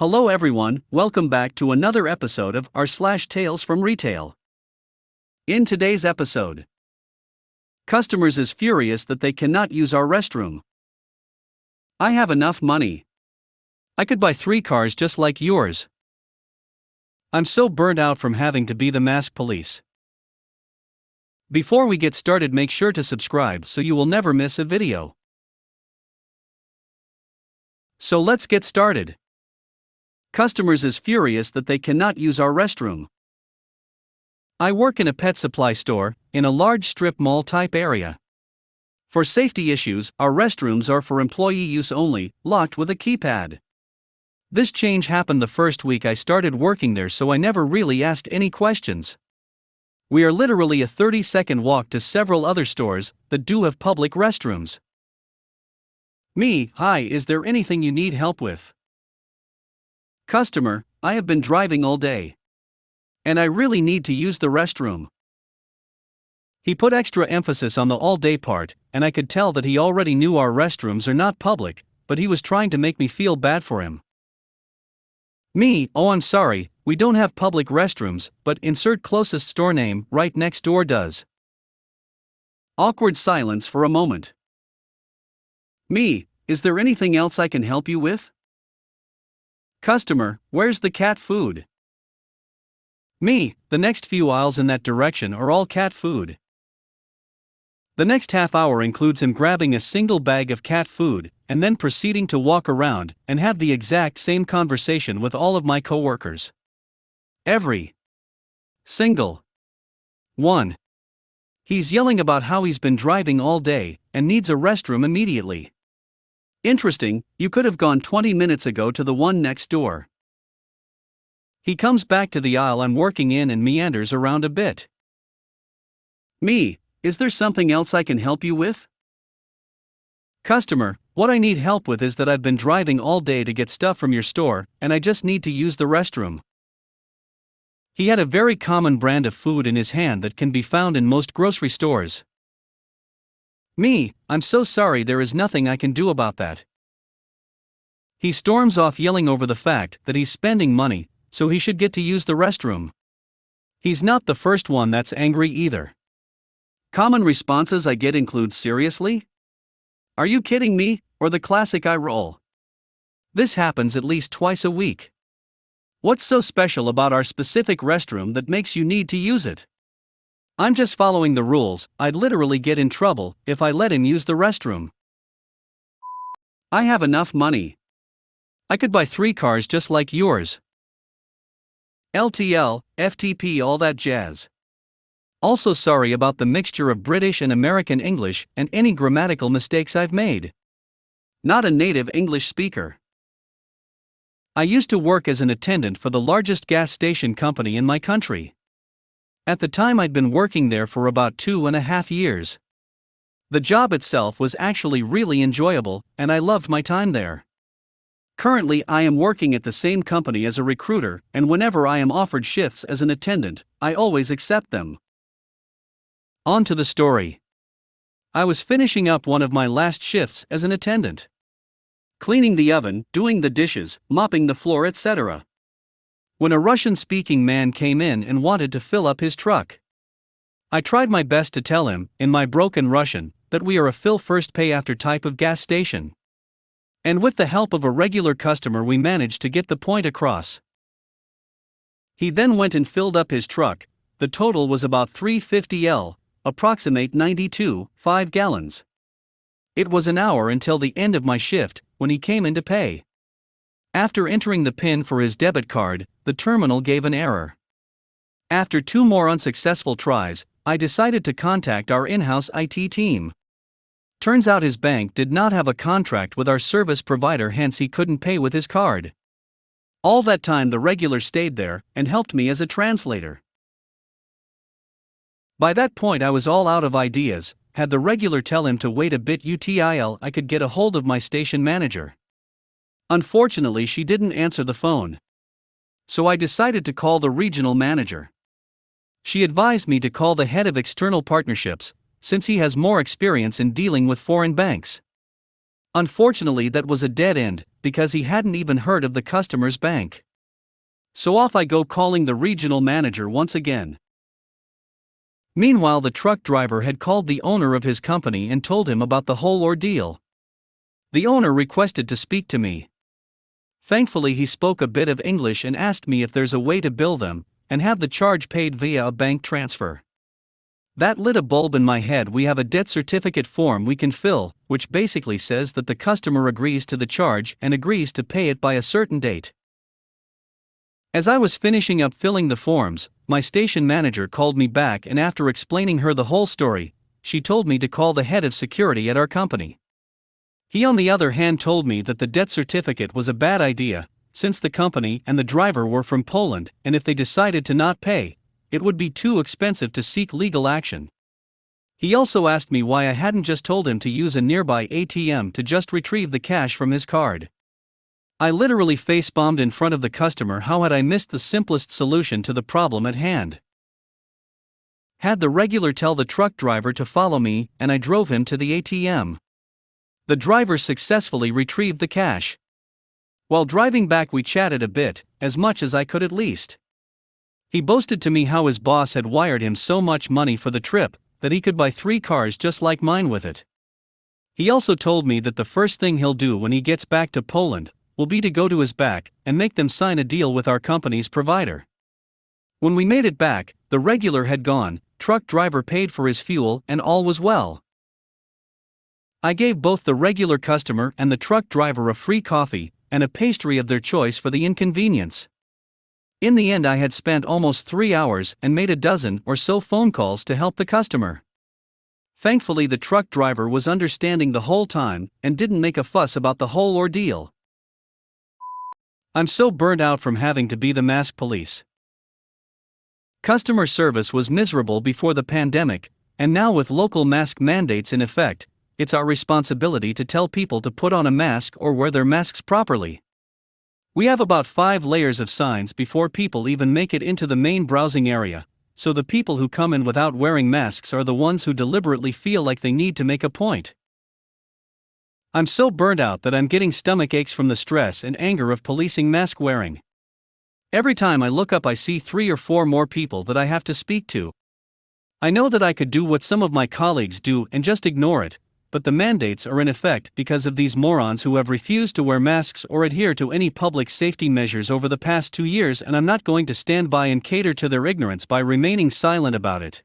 Hello everyone, welcome back to another episode of r/slash Tales from Retail. In today's episode, customers is furious that they cannot use our restroom. I have enough money. I could buy 3 cars just like yours. I'm so burnt out from having to be the mask police. Before we get started, make sure to subscribe so you will never miss a video. So let's get started. Customers is furious that they cannot use our restroom. I work in a pet supply store, in a large strip mall type area. For safety issues, our restrooms are for employee use only, locked with a keypad. This change happened the first week I started working there, so I never really asked any questions. We are literally a 30-second walk to several other stores that do have public restrooms. Me, hi, is there anything you need help with? Customer, I have been driving all day. And I really need to use the restroom. He put extra emphasis on the all day part, and I could tell that he already knew our restrooms are not public, but he was trying to make me feel bad for him. Me, oh I'm sorry, we don't have public restrooms, but insert closest store name right next door does. Awkward silence for a moment. Me, is there anything else I can help you with? Customer, where's the cat food? Me, the next few aisles in that direction are all cat food. The next half hour includes him grabbing a single bag of cat food, and then proceeding to walk around and have the exact same conversation with all of my coworkers. Every single one. He's yelling about how he's been driving all day and needs a restroom immediately. Interesting, you could have gone 20 minutes ago to the one next door. He comes back to the aisle I'm working in and meanders around a bit. Me, is there something else I can help you with? Customer, what I need help with is that I've been driving all day to get stuff from your store, and I just need to use the restroom. He had a very common brand of food in his hand that can be found in most grocery stores. Me, I'm so sorry, there is nothing I can do about that. He storms off yelling over the fact that he's spending money, so he should get to use the restroom. He's not the first one that's angry either. Common responses I get include seriously? Are you kidding me? Or the classic eye roll. This happens at least twice a week. What's so special about our specific restroom that makes you need to use it? I'm just following the rules. I'd literally get in trouble if I let him use the restroom. I have enough money. I could buy 3 cars just like yours. LTL, FTP, all that jazz. Also sorry about the mixture of British and American English and any grammatical mistakes I've made. Not a native English speaker. I used to work as an attendant for the largest gas station company in my country. At the time I'd been working there for about 2.5 years. The job itself was actually really enjoyable, and I loved my time there. Currently I am working at the same company as a recruiter, and whenever I am offered shifts as an attendant, I always accept them. On to the story. I was finishing up one of my last shifts as an attendant. Cleaning the oven, doing the dishes, mopping the floor, etc. When a Russian-speaking man came in and wanted to fill up his truck. I tried my best to tell him, in my broken Russian, that we are a fill first pay after type of gas station. And with the help of a regular customer we managed to get the point across. He then went and filled up his truck. The total was about 350 L, approximate 92.5 gallons. It was an hour until the end of my shift when he came in to pay. After entering the PIN for his debit card, the terminal gave an error. After 2 more unsuccessful tries, I decided to contact our in-house IT team. Turns out his bank did not have a contract with our service provider, hence he couldn't pay with his card. All that time the regular stayed there and helped me as a translator. By that point I was all out of ideas. Had the regular tell him to wait a bit until I could get a hold of my station manager. Unfortunately she didn't answer the phone. So I decided to call the regional manager. She advised me to call the head of external partnerships, since he has more experience in dealing with foreign banks. Unfortunately that was a dead end, because he hadn't even heard of the customer's bank. So off I go calling the regional manager once again. Meanwhile, the truck driver had called the owner of his company and told him about the whole ordeal. The owner requested to speak to me. Thankfully, he spoke a bit of English and asked me if there's a way to bill them and have the charge paid via a bank transfer. That lit a bulb in my head. We have a debt certificate form we can fill, which basically says that the customer agrees to the charge and agrees to pay it by a certain date. As I was finishing up filling the forms, my station manager called me back, and after explaining her the whole story, she told me to call the head of security at our company. He, on the other hand, told me that the debt certificate was a bad idea, since the company and the driver were from Poland, and if they decided to not pay, it would be too expensive to seek legal action. He also asked me why I hadn't just told him to use a nearby ATM to just retrieve the cash from his card. I literally face-bombed in front of the customer. How had I missed the simplest solution to the problem at hand? Had the regular tell the truck driver to follow me, and I drove him to the ATM. The driver successfully retrieved the cash. While driving back, we chatted a bit, as much as I could at least. He boasted to me how his boss had wired him so much money for the trip that he could buy 3 cars just like mine with it. He also told me that the first thing he'll do when he gets back to Poland will be to go to his bank and make them sign a deal with our company's provider. When we made it back, the regular had gone, truck driver paid for his fuel, and all was well. I gave both the regular customer and the truck driver a free coffee and a pastry of their choice for the inconvenience. In the end, I had spent almost 3 hours and made a dozen or so phone calls to help the customer. Thankfully, the truck driver was understanding the whole time and didn't make a fuss about the whole ordeal. I'm so burnt out from having to be the mask police. Customer service was miserable before the pandemic, and now with local mask mandates in effect, it's our responsibility to tell people to put on a mask or wear their masks properly. We have about 5 layers of signs before people even make it into the main browsing area, so the people who come in without wearing masks are the ones who deliberately feel like they need to make a point. I'm so burnt out that I'm getting stomach aches from the stress and anger of policing mask wearing. Every time I look up, I see 3 or 4 more people that I have to speak to. I know that I could do what some of my colleagues do and just ignore it, but the mandates are in effect because of these morons who have refused to wear masks or adhere to any public safety measures over the past 2 years, and I'm not going to stand by and cater to their ignorance by remaining silent about it.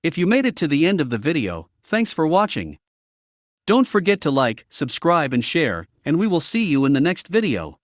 If you made it to the end of the video, thanks for watching. Don't forget to like, subscribe and share, and we will see you in the next video.